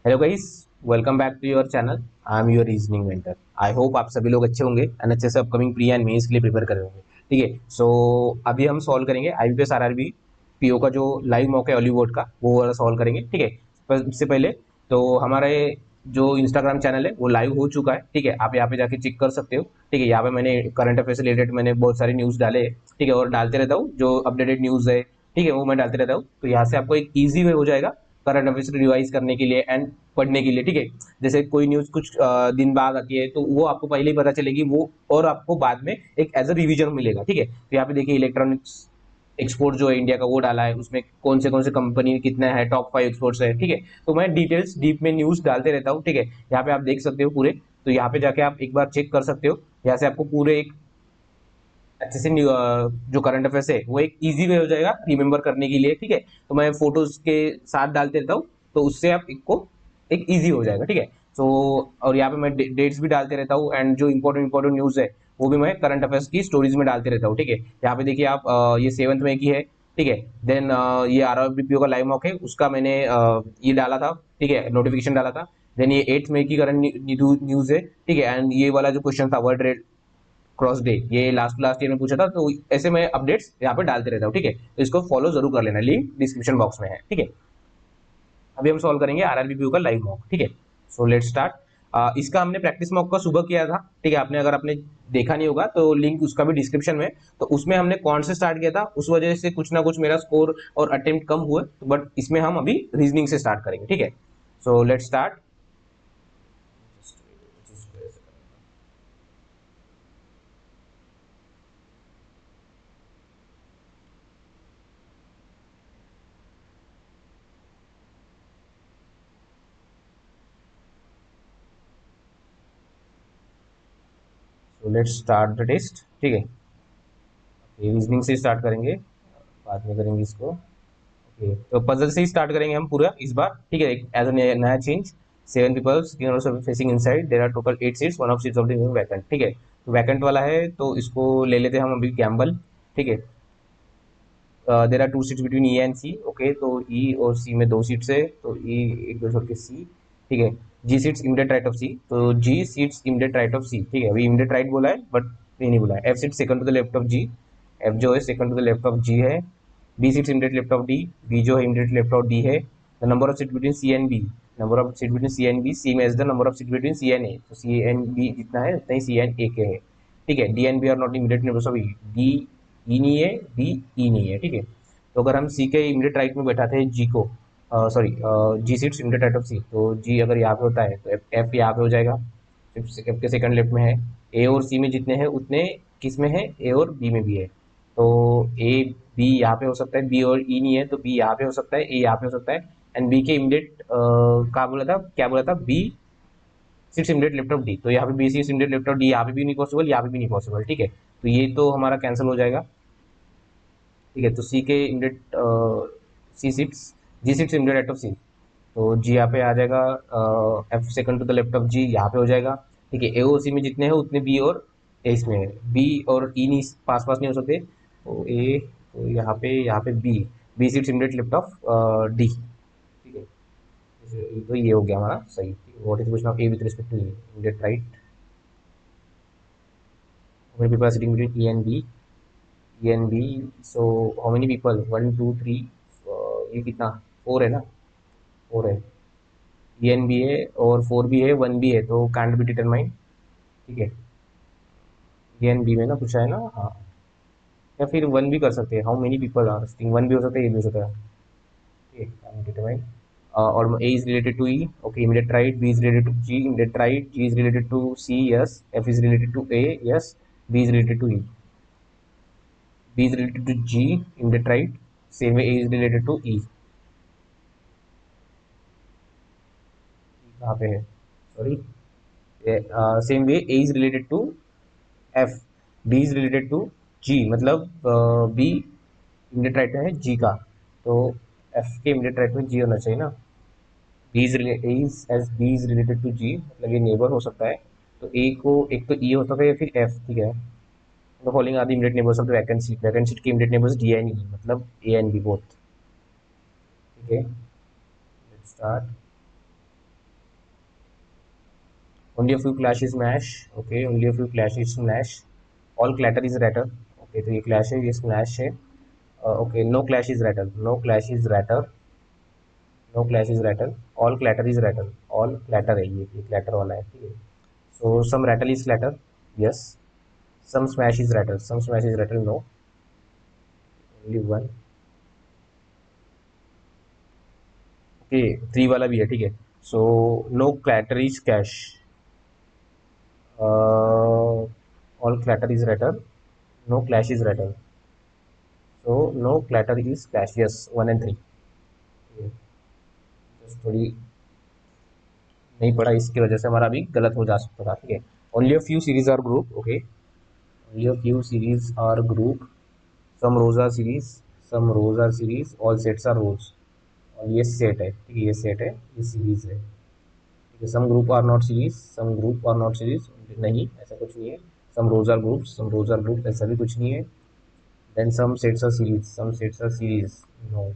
Hello guys, welcome back to your channel. I am your reasoning mentor. I hope आप सभी लोग अच्छे होंगे एंड अच्छे से अपकमिंग प्री एंड मेंस के लिए प्रिपेयर कर रहे होंगे। ठीक है, सो अभी हम सॉल्व करेंगे आईबीपीएस आरआरबी पीओ का जो लाइव मॉक है हॉलीवुड का, वो वाला सॉल्व करेंगे। ठीक है, पर इससे पहले तो हमारे जो इंस्टाग्राम चैनल है वो लाइव हो चुका है। ठीक है, आप यहाँ पे जाके चेक कर सकते हो। ठीक है, यहाँ पे मैंने करंट अफेयर से रिलेटेड मैंने बहुत सारी न्यूज़ डाले हैं। ठीक है, और डालते रहता हूँ जो अपडेटेड न्यूज़ है। ठीक है, वो मैं डालते रहता हूँ, तो यहाँ से आपको एक ईजी वे हो जाएगा करंट अफेयर्स रिवाइज करने के लिए एंड पढ़ने के लिए। ठीक है, जैसे कोई न्यूज कुछ दिन बाद आती है तो वो आपको पहले ही पता चलेगी वो, और आपको बाद में एक एज अ रिवीजन मिलेगा। ठीक है, तो यहाँ पे देखिए इलेक्ट्रॉनिक्स एक्सपोर्ट जो है इंडिया का वो डाला है, उसमें कौन से कंपनी कितना है, टॉप 5 एक्सपोर्ट्स है। ठीक है, तो मैं डिटेल्स डीप में न्यूज डालते रहता हूँ। ठीक है, यहाँ पे आप देख सकते हो पूरे, तो यहाँ पे जाके आप एक बार चेक कर सकते हो। यहाँ से आपको पूरे एक अच्छे से जो करंट अफेयर्स है वो एक इजी वे हो जाएगा रिमेंबर करने के लिए। ठीक है, तो मैं फोटोज के साथ डालते रहता हूँ, तो उससे आप एक इजी हो जाएगा। ठीक है, तो और यहाँ पे मैं डेट्स भी डालते रहता हूँ एंड जो इंपॉर्टेंट न्यूज़ है वो भी मैं करंट अफेयर्स की स्टोरीज में डालते रहता हूँ। ठीक है, यहाँ पे देखिए आप ये 7 मई की है। ठीक है, देन ये आरआरबीपीओ का लाइव मॉक है, उसका मैंने ये डाला था। ठीक है, नोटिफिकेशन डाला था। देन ये 8 मई की करंट न्यूज है। ठीक है, एंड ये वाला जो क्वेश्चन था वर्ल्ड क्रॉस डे, ये लास्ट लास्ट ईयर में पूछा था, तो ऐसे मैं अपडेट्स यहाँ पे डालते रहता हूँ। ठीक है, तो इसको फॉलो जरूर कर लेना, लिंक डिस्क्रिप्शन बॉक्स में है। ठीक है, अभी हम सॉल्व करेंगे आरआरबी का लाइव मॉक। ठीक है, सो लेट्स स्टार्ट। इसका हमने प्रैक्टिस मॉक का सुबह किया था। ठीक है, आपने अगर आपने देखा नहीं होगा तो लिंक उसका भी डिस्क्रिप्शन में। तो उसमें हमने कौन से स्टार्ट किया था, उस वजह से कुछ ना कुछ मेरा स्कोर और अटेम्प्ट कम हुए, बट इसमें हम अभी रीजनिंग से स्टार्ट करेंगे। ठीक है, so let's start. So let's start the test. ठीक है, रीजनिंग से स्टार्ट करेंगे, बाद में करेंगे इसको। ओके, तो पजल से ही स्टार्ट करेंगे हम पूरा इस बार। ठीक है, एज अ नया change. 7 people facing inside, there are total 8 seats, one of seats of the vacant. ठीक है, तो वैकेंट वाला है तो इसको ले लेते हैं हम अभी गैम्बल। ठीक है, there are 2 seats between E and C. Okay, तो ई और सी में 2 सीट्स है, तो ई एक दो छोड़ के सी। ठीक है, जी sits immediate right of C, तो जी सीट्स इमीडिएट राइट ऑफ सी। ठीक है, अभी इमीडिएट राइट बोला है बट ये नहीं बोला है। F sit second to the left of G, F जो है second to the left of G है। B sits immediate left of D, B जो है इमीडिएट लेफ्ट ऑफ डी है। The number of seat between C and B, number of seat between C and B same as the number of seat between C and A, तो C and B जितना है उतना ही सी and ए के है। ठीक है, D and B are not immediate neighbours of E, D E नहीं है, डी ई नहीं है। ठीक है, तो अगर हम सी के इमीडिएट राइट में बैठाते हैं जी को, sorry G sits immediate right of C, तो जी अगर यहाँ पे होता है तो एफ यहाँ पे हो जाएगा। एफ के सेकंड लेफ्ट में है। ए और सी में जितने हैं उतने किस में है, ए और बी में भी है। तो ए बी यहाँ पे हो सकता है, बी और ई नहीं है तो बी यहाँ पे हो सकता है, ए यहाँ पे हो सकता है। एंड बी के इमीडिएट कहाँ बोला था, क्या बोला था, B six immediate left of D, तो यहाँ पे B C immediate left of D यहाँ पे भी नहीं पॉसिबल, यहाँ पे भी नहीं पॉसिबल। ठीक है, तो ये तो हमारा कैंसिल हो जाएगा। ठीक है, तो सी के immediate C six, G six immediate right of C, तो जी यहाँ पे आ जाएगा। F second to the left of G यहाँ पे हो जाएगा। ठीक है, ए और सी में जितने हैं उतने बी और ए इसमें है, बी और ई नहीं पास पास नहीं हो सकते, तो ए, तो यहाँ पे B six immediate left of D. ठीक है, तो ये हो गया हमारा सही। What is question of A with respect to E, immediate right. how many people are sitting between E and B, E and B, so how many people, 1 2 3, ये कितना, 4 है ना, 4 है। ई एन भी है और 4 भी है, 1 भी है, तो कैंट बी डिटरमाइन। ठीक है, ई एन बी में ना पूछा है ना, हाँ, या फिर 1 भी कर सकते हैं, how many people are sitting, 1 भी हो सकता है, ये भी हो सकता है। ठीक है, कैंट डिटरमाइन। और A is related to E, okay, immediate right. B is related to G, immediate right. G is related to C, yes. F is related to A, yes. B is related to E, B is related to G, immediate right. Same way A is related to E, कहाँ पे है, sorry, same way A is related to F, B is related to G, मतलब B immediate right में है जी का, तो F के immediate right में जी होना चाहिए ना। B is as B is related to G, मतलब ये नेबर हो सकता है, तो ए को एक तो ई हो सकता है या फिर एफ। ठीक है, the following are the immediate neighbours of the vacant seat, vacant seat के immediate neighbours D and E, मतलब ए एंड बी बोथ। ठीक है, let's start. Only a few clash is smash, okay, only a few clash is smash, all clatter is ratter, okay, तो ये clash है, ये smash है, okay, no clash is ratter, no clash is ratter, no clash is ratter, all clatter is ratter, all clatter है, ये clatter वाला है, ठीक है। So some rattle is clatter, yes, some smash is ratter, some smash is ratter, no, only one, okay, three वाला भी है, ठीक है। So no clatter is cash, all clatter is ratter, no clash is ratter, so no clatter is cash, yes, one and three. Just थोड़ी नहीं पढ़ा, इसकी वजह से हमारा अभी गलत हो जा सकता था, ठीक है। Only a few series are group, okay, only a few series are group, some rows are series, some rows are series, all sets are rows, और ये सेट है, ठीक है, ये सेट है, ये सीरीज है, ठीक है। Some group are not series, some group are not series, नहीं, ऐसा कुछ नहीं है। Some rows are group, some rows are group, ऐसा भी कुछ नहीं है। Then some sets are series, some sets are series, no,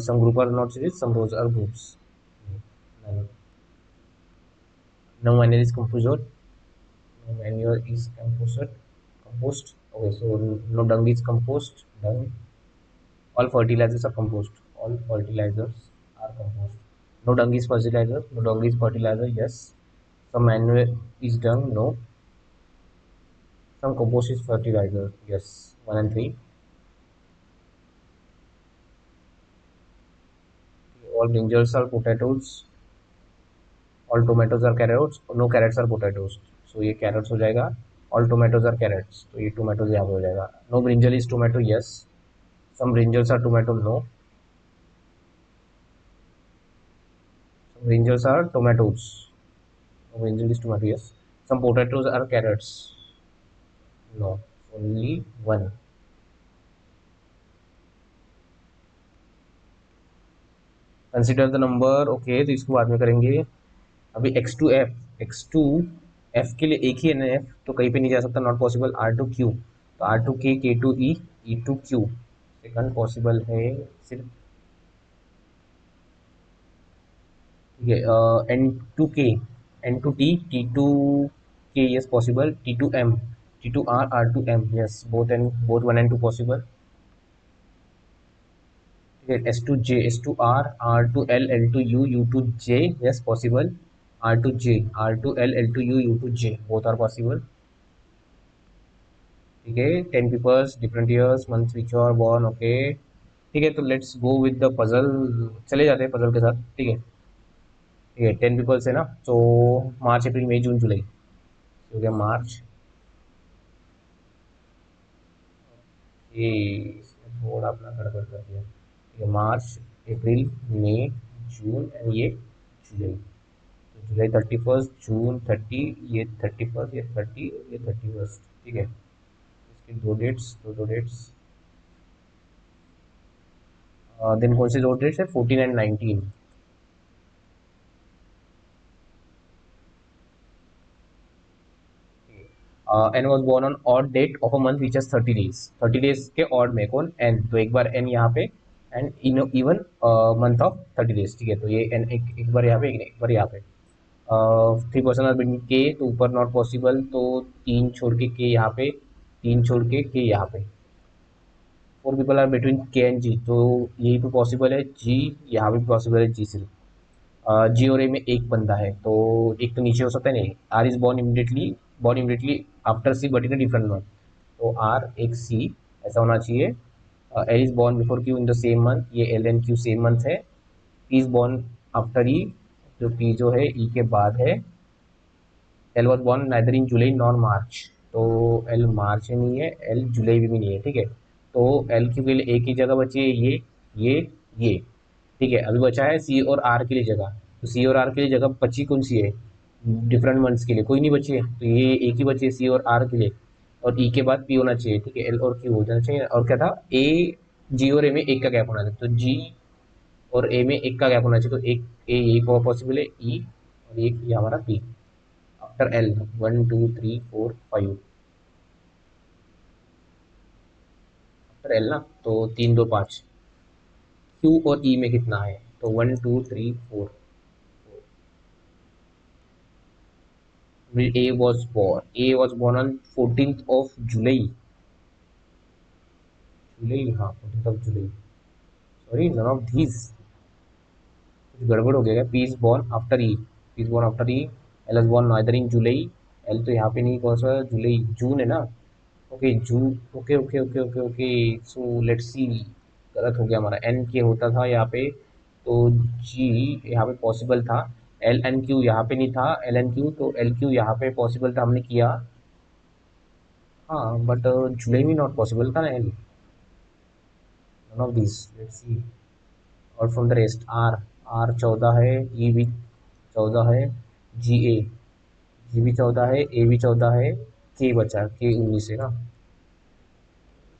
some group are not series, some rows are groups. No, no manure is composed. No manure is composed. Compost. Okay, so no dung is compost. Dung. All fertilizers are compost. All fertilizers are compost. No dung is fertilizer. No dung is fertilizer. Yes. Some manure is dung. No. Some compost is fertilizer. Yes. One and three. All brinjals are potatoes. All tomatoes are carrots, no carrots are potatoes, so ये carrots हो जाएगा, all tomatoes are crates, तो ये tomatoes यहाँ पे हो जाएगा। No brinjal is tomato, yes, some brinjals are tomato, no, some brinjals are tomatoes, no brinjal is tomato, yes, some potatoes are carrots, no, only one. Consider the number, okay, तो इसको बाद में करेंगे। अभी X to F, X to F के लिए एक ही है ना, एफ तो कहीं पे नहीं जा सकता, not possible. R to Q, तो R to K to E to Q, second possible है सिर्फ, ठीक है। N to K, N to T to K, yes possible, T to M, T to R to M, yes, both and both one and two possible, ठीक है। S to J, S to R to L to U to J, yes possible, R to J, R to L to U to J, both are possible, ठीक है। 10 peoples, different years, month which are born, okay, ठीक है। तो let's go with the puzzle, चले जाते हैं puzzle के साथ, ठीक है, ठीक है। 10 पीपल्स है ना, तो मार्च अप्रैल मई जून जुलाई, हो गया मार्च, ये इसने थोड़ा अपना गड़बड़ कर दिया, ठीक है, मार्च अप्रैल मई जून एंड ये जुलाई, तो जुलाई 31, जून 30, ये 31, ये 30, ये 31, ठीक है। इसकी दो डेट्स, दिन कौन सी दो डेट्स है, 14 and 19, N was born on odd date of a month which is 30 days, 30 days के ऑड में कौन, एन, तो एक बार एन यहाँ पे, and in even month of 30 days, ठीक है, तो ये एन एक बार यहाँ पे, एक बार यहाँ पे, 3 पर्सन आर बिटवीन के, तो ऊपर नॉट पॉसिबल, तो तीन छोड़ के यहाँ पे, तीन छोड़ के यहाँ पे, 4 पीपल आर बिटवीन के एंड जी, तो यही पे पॉसिबल है, जी यहाँ पे पॉसिबल है, जी सिर्फ, जी और ए में एक बंदा है, तो एक तो नीचे हो सकता है, नहीं, R is born immediately after C but in a different month, तो आर एक सी ऐसा होना चाहिए। L is born before Q in the same month, ये L and Q same month है। P is born after E, जो P जो है ई के बाद है। L was born neither in July nor March, तो एल मार्च में नहीं है, एल जुलाई में भी नहीं है, ठीक है। तो एल क्यू के लिए एक ही जगह बची है, ये ये, ठीक है। अभी बचा है सी और आर के लिए जगह, तो सी और आर के लिए जगह बची कौन सी है, डिफरेंट मंथ्स के लिए कोई नहीं बची है, तो ये एक ही बची है सी और आर के लिए, और ई के बाद पी होना चाहिए, ठीक है, एल और क्यू हो जाना चाहिए, और क्या था, ए, जी और ए में एक का गैप होना चाहिए, तो जी और ए में एक का गैप होना चाहिए, तो एक ए यही पॉसिबल है, ई, और एक ये हमारा P, after L, 1 2 3 4 5, after L ना, तो 3 2 5, क्यू और ई में कितना है, तो 1 2 3 4, A was born on 14th of July. जुलाई, हाँ 14th of July. Sorry, none of these. कुछ गड़बड़ हो गया क्या? P is born after E. P is born after E. L is born neither in July. L तो यहाँ पे नहीं, कौन सा जुलाई, जून है ना? Okay June. Okay okay okay okay okay. So let's see. गलत हो गया हमारा. एन के होता था यहाँ पे, तो जी यहाँ पे पॉसिबल था. एल एन क्यू यहाँ पे नहीं था. एल एन क्यू तो एल क्यू यहाँ पे पॉसिबल था, हमने किया. हाँ बट जुलाई में नॉट पॉसिबल था ना L. None of this. Let's see. और from the rest R. R 14 है. ई भी 14 है. जी ए. जी भी 14 है. ए भी 14 है. के बचा, के 19 है ना.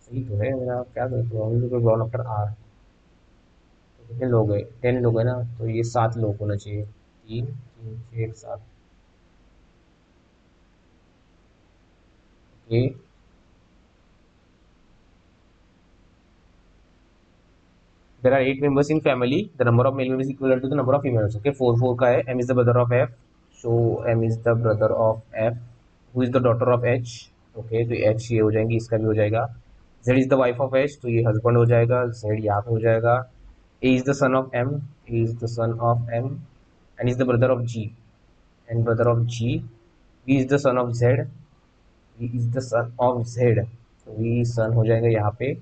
सही तो है मेरा. क्या करते हो ब्रॉन आफ्टर आर. तो कितने लोग हैं? 10 लोग हैं ना, तो ये 7 लोग होना चाहिए. 3 3 6 7. Okay. There are 8 members in family. The number of male members is equivalent to the number of females. Okay, 4 का है. M is the brother of F. So M is the brother of F. Who is the daughter of H? Okay, तो H ये हो जाएंगी, इसका भी हो जाएगा. Z is the wife of H, तो ये husband हो जाएगा. Z यहाँ पे हो जाएगा. A is the son of M. A is the son of M. And is the brother of G. And brother of G. V is the son of Z. V is the son of Z. तो V son हो जाएगा यहाँ पे.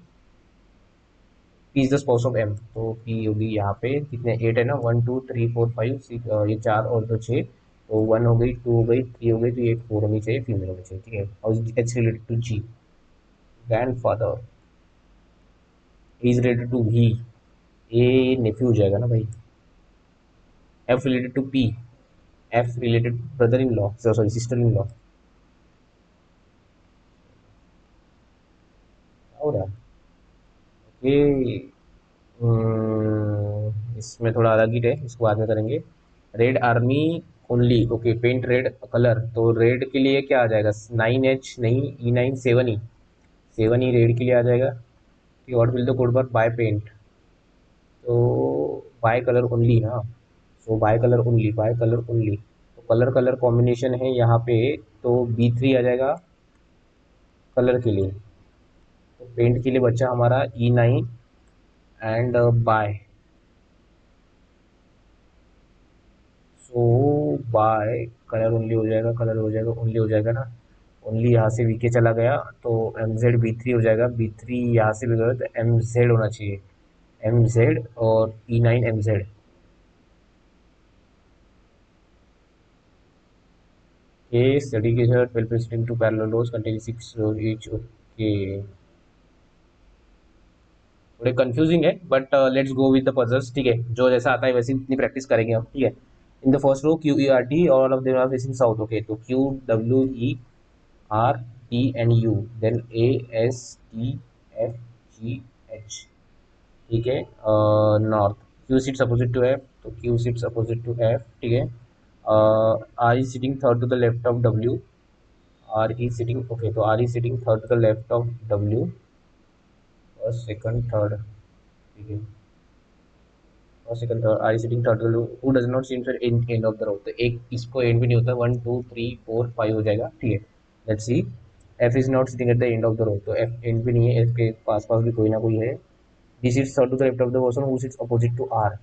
P is the spouse of M, तो P होगी यहाँ पे. कितने? 8 है ना. 1 2 3 4 5 6. ये 4 और तो 6, तो 1 हो गई, 2 हो गई, 3 हो गई, तो ये 4 होनी चाहिए, फीमेल होनी चाहिए. ठीक है. और H related to G. Grandfather. Is related to भी. ए नेफ्यू हो जाएगा ना भाई. F related to P. F related brother in law, sorry sister in law. हो रहा है. इसमें थोड़ा अलग ही है, इसको बाद में करेंगे. Red army only. Okay, paint red colour, तो रेड के लिए क्या आ जाएगा? 9H नहीं, E9 7E. 7E रेड के लिए आ जाएगा. What will the code for by paint? तो बाय कलर ओनली ना. So by colour only, by colour only. तो कलर कलर कॉम्बिनेशन है यहाँ पे, तो B3 आ जाएगा कलर के लिए. तो पेंट के लिए बचा हमारा E9 and by. So by colour only हो जाएगा, कलर हो जाएगा, ओनली हो जाएगा ना. ओनली यहाँ से वीके चला गया, तो MZ B3 हो जाएगा. B3 यहाँ से भी गया तो MZ होना चाहिए. MZ और E9 MZ. ये स्टडी के साथ 12 two parallel rows containing 6 rows each. Okay, थोड़े कंफ्यूजिंग है but let's go with the puzzles. ठीक है, जो जैसा आता है वैसे इतनी प्रैक्टिस करेंगे हम. ठीक है. In the first row QERT, all of them are facing south. Okay, तो QWERTNU, देन ASTFGH. ठीक है. North. Q sits opposite to F, तो Q sits opposite to F. ठीक है. R is sitting third to the left of W. R is sitting, okay, तो R is sitting third to the left of W. First second third. ठीक है. First second third. Are sitting third. Who does not seem at end of the row, तो एक इसको and भी नहीं होता. 1 2 3 4 5 हो जाएगा. ठीक है. Let's see. F is not sitting at the end of the row, तो एफ एंड भी नहीं है, एफ के पास पास भी कोई ना कोई है. D sits third to the left of the person who sits opposite to R.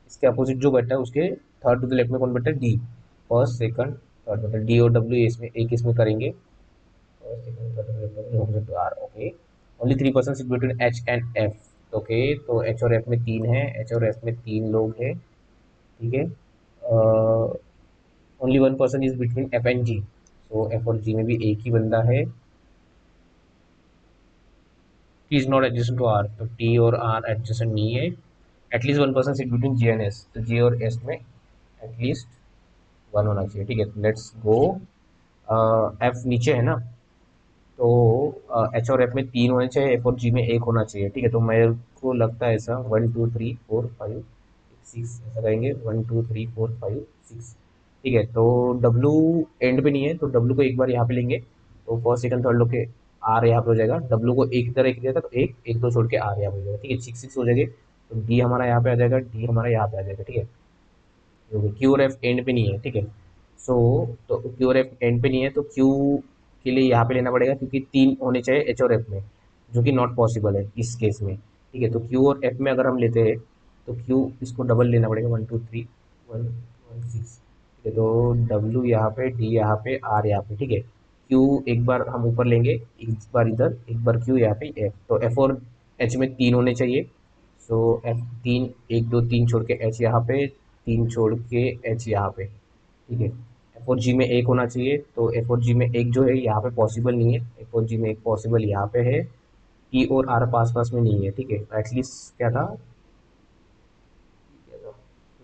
इसके अपोजिट जो बैठा है उसके थर्ड टू द लेफ्ट में कौन बैठा है? डी. फर्स्ट सेकंड थर्ड, मतलब डी और डब्ल्यू इसमें एक इसमें करेंगे. First second third to the left opposite to R. Okay. Only 3 person sit between H and F. Okay, तो एच और एफ में 3 है. एच और एफ में 3 लोग हैं. ठीक है. Only 1 person is between F and G, so F और जी में भी एक ही बंदा है. T is not adjacent to R, तो टी और आर एडजस्टेंट नहीं है. At least 1 person sit between G and S, तो जी और एस में एटलीस्ट 1 होना चाहिए. ठीक है. Let's go. एफ नीचे है ना, तो एच और एफ में 3 होने चाहिए, एफ और जी में एक होना चाहिए. ठीक है. तो मेरे को लगता है ऐसा 1 2 3 4 5 6 ऐसा करेंगे. 1 2 3 4 5 6. ठीक है. तो डब्लू एंड पे नहीं है, तो डब्लू को एक बार यहाँ पे लेंगे, तो फर्स्ट सेकंड थर्ड लोग के आर यहाँ पे हो जाएगा. डब्लू को एक तरह एक दिया था, तो एक एक दो छोड़ के आर यहाँ पे हो जाएगा. ठीक है. 6 6 हो जाएंगे, तो डी हमारा यहाँ पे आ जाएगा, डी हमारा यहाँ पे आ जाएगा. ठीक है. क्यू और एफ एंड पे नहीं है. ठीक है. सो तो क्यू और एफ एंड पे नहीं है, तो क्यू के लिए यहाँ पे लेना पड़ेगा, क्योंकि 3 होने चाहिए एच और एफ में, जो कि नॉट पॉसिबल है इस केस में। ठीक है, तो क्यू और एफ में अगर हम लेते हैं तो क्यू इसको डबल लेना पड़ेगा, 1 2 3 1 1 6। ठीक है, तो डब्ल्यू यहाँ पे, डी यहाँ पे, आर यहाँ पे। ठीक है, क्यू एक बार हम ऊपर लेंगे, एक बार इधर, एक बार क्यू यहाँ पे, एफ। तो एफ और एच में 3 होने चाहिए। सो एफ 3, 1 2 3 छोड़ के एच यहाँ पे, 3 छोड़ के एच यहाँ पे। ठीक है, एफ और जी में एक होना चाहिए, तो एफ और जी में एक जो है यहाँ पे पॉसिबल नहीं है, एफ और जी में एक पॉसिबल यहाँ पे है, ई और आर पास पास में नहीं है। ठीक है, एटलीस्ट क्या था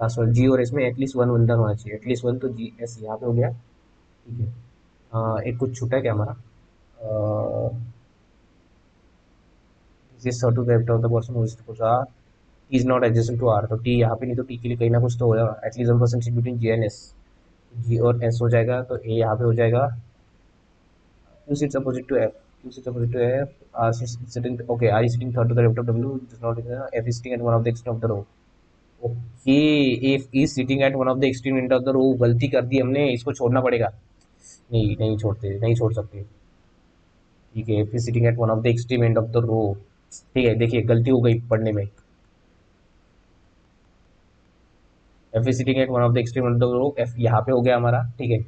लास्ट वन, जी और एस में एटलीस्ट वन बंदा होना चाहिए, एटलीस्ट वन, तो जी एस यहाँ पे हो गया। ठीक है, एक कुछ छूटा है क्या हमारा, this sort of character of the person who is कुछ R is not adjacent to R, तो टी यहाँ पे नहीं, तो टी के लिए कहीं ना कुछ तो होगा, at least 1% between G and S. G और एस हो जाएगा, तो ए यहाँ पे हो जाएगा, Q sits opposite to F. Q sits opposite to F. R sits sitting. Okay, R is sitting third to the left of W. Does not. F is sitting at one of the extreme of the row. Okay, F is sitting at one of the extreme end of the row. गलती कर दी हमने, इसको छोड़ना पड़ेगा। नहीं नहीं छोड़ते, नहीं छोड़ सकते। ठीक है, F is sitting at one of the extreme end of the row। ठीक है, देखिए गलती हो गई पढ़ने में। F is sitting at one of the extreme end of the row। F यहाँ पे हो गया हमारा। ठीक है,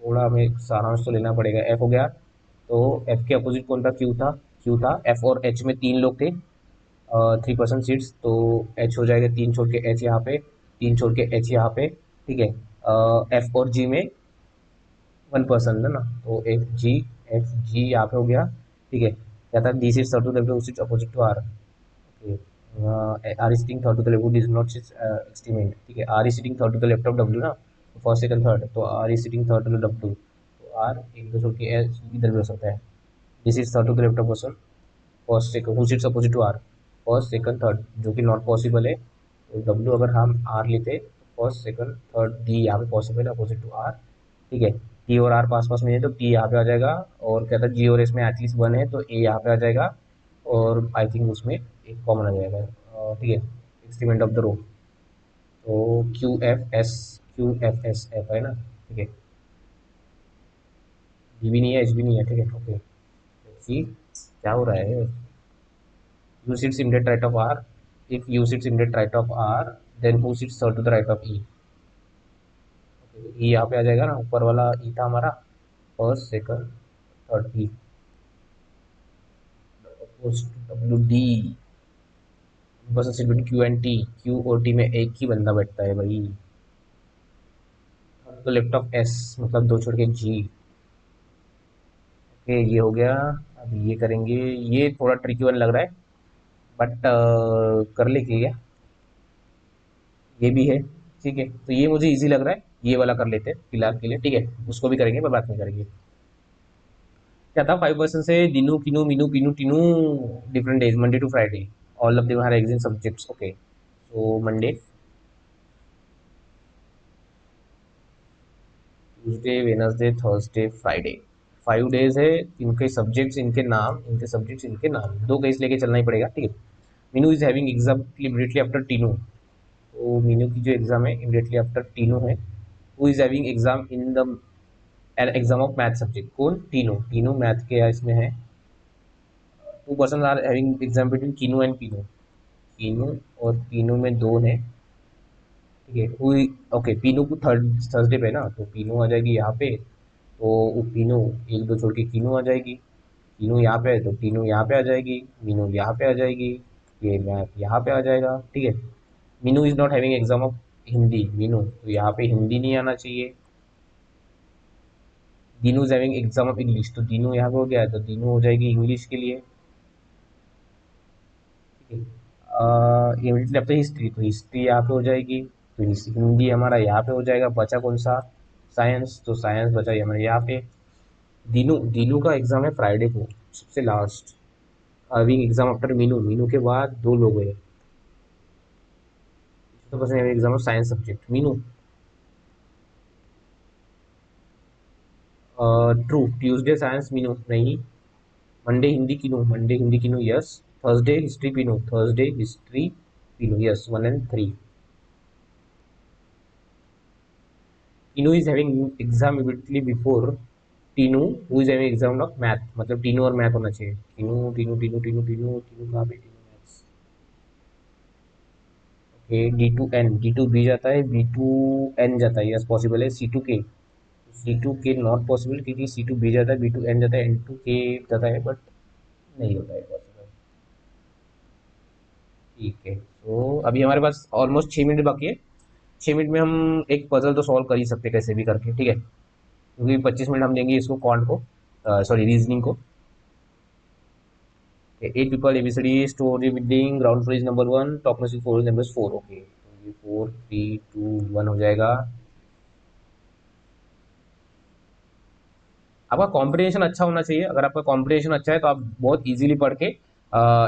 थोड़ा हमें सारांश तो लेना पड़ेगा। F हो गया, तो F के अपोजिट कौन था, Q था। Q था, F और H में 3 लोग थे, 3% सीट्स, तो एच हो जाएगा, 3 छोड़ के एच यहाँ पे, 3 छोड़ के एच यहाँ पे। ठीक है, एफ और जी में 1% है ना, तो एफ जी यहाँ पे हो गया। ठीक है, क्या था, D sit third to left opposite to R. R is sitting third to the left, is not extreme end. ठीक है, R is sitting third to the left of W ना, फर्स्ट सेकंड थर्ड, तो R is sitting third to the W, तो R एक दो छोड़ के H इधर भी हो सकता है। This is third to the left of person first second who sits opposite to R, first second third, जो कि नॉट पॉसिबल है। तो डब्ल्यू अगर हम आर लेते तो फर्स्ट सेकंड थर्ड डी यहाँ पे पॉसिबल है अपोजिट टू आर। ठीक है, टी और आर पास पास में है, तो टी यहाँ पे आ जाएगा, और क्या था, जी और एस में एटलीस्ट वन है, तो ए यहाँ पे आ जाएगा, और आई थिंक उसमें एक कॉमन आ जाएगा। ठीक है, extreme end of the row, तो क्यू एफ एस एफ है ना। ठीक है, जी भी नहीं है, एच भी नहीं है। ठीक है, ओके, सी क्या हो रहा है, U sits immediate right of R. If U sits immediate right of R, then who sits third to the right of E? E यहाँ पे आ जाएगा ना, ऊपर वाला E था हमारा, first second third E, W D, बस सिर्फ क्यू एंड टी, क्यू और टी में एक ही बंदा बैठता है भाई। तो लेफ्ट ऑफ एस मतलब दो छोड़ के जी। ओके, ये हो गया। अब ये करेंगे, ये थोड़ा ट्रिकी वन लग रहा है, बट कर ले क्या, ये भी है। ठीक है, तो ये मुझे इजी लग रहा है, ये वाला कर लेते हैं फिलहाल के लिए। ठीक है, उसको भी करेंगे पर बाद में करेंगे। क्या था, 5% से Dinu Kinu Minu Pinu Tinu, different days Monday to Friday, all of them are exit subjects. Okay, so Monday, Tuesday, Wednesday, Thursday, Friday, 5 days है। इनके सब्जेक्ट्स, इनके नाम, इनके सब्जेक्ट्स, इनके नाम, दो केस लेके चलना ही पड़ेगा। ठीक है, Meenu is having exam immediately after Tinu, तो मीनू की जो एग्जाम है इमीडिएटली आफ्टर टीनू है। Who is having exam in the exam of math subject, कौन, टीनू, टीनू मैथ के इसमें है। 2 person are having exam between Kinu and Pinu, Kinu और पीनू में दो है। ठीक है, हुई, ओके, पीनू को थर्सडे पे ना, तो पीनू आ जाएगी यहाँ पे, तो वो पीनू एक दो छोड़ के कीनू आ जाएगी, कीनू यहाँ पे है तो पीनू यहाँ पे आ जाएगी, मीनू यहाँ पे आ जाएगी, ये मैथ यहाँ पे आ जाएगा। ठीक है, Meenu is not having exam of Hindi, Meenu, तो यहाँ पे हिंदी नहीं आना चाहिए। Dinu is having exam of English, तो दीनू यहाँ पे हो गया है, तो दीनू हो जाएगी इंग्लिश के लिए। ठीक है, इमीडिएटली आफ्टर हिस्ट्री, तो हिस्ट्री यहाँ पे हो जाएगी, तो हिंदी हमारा यहाँ पे हो जाएगा। बचा कौन सा, साइंस, तो साइंस बचा हमारे यहाँ पे। दीनू, दीनू का एग्जाम है फ्राइडे को, सबसे last having exam after Meenu, Meenu के बाद दो लोग हैं, तो बस exam of science subject Meenu. True, Tuesday science Meenu नहीं, Monday Hindi Keenu, Monday Hindi Keenu yes, Thursday history Peenu, Thursday history Peenu yes, 1 and 3। Teenu is having exam immediately before Teenu who is having exam of math, मतलब टीनू और मैथ होना चाहिए। टीनू टीनू टीनू टीनू टीनू टीनू कहाँ पे, टीनू maths. Okay, D to B जाता है, बी टू एन जाता है, यस पॉसिबल है। सी टू के नॉट पॉसिबल, क्योंकि सी टू बी जाता है, बी टू एन जाता है, एन टू के जाता है, बट नहीं होता है पॉसिबल। ठीक है, तो अभी हमारे पास ऑलमोस्ट 6 मिनट बाकी है। 6 मिनट में हम एक पजल तो सॉल्व कर ही सकते हैं कैसे भी करके, ठीक है, क्योंकि 25 मिनट हम देंगे इसको क्वांट को, सॉरी रीजनिंग को। 8 people ABCD story building, ground floor is number 1, top most four number 4। Okay, तो ये 4 3 2 1 हो जाएगा। आपका कॉम्प्रिहेंशन अच्छा होना चाहिए, अगर आपका कॉम्प्रिहेंशन अच्छा है तो आप बहुत इजीली पढ़ के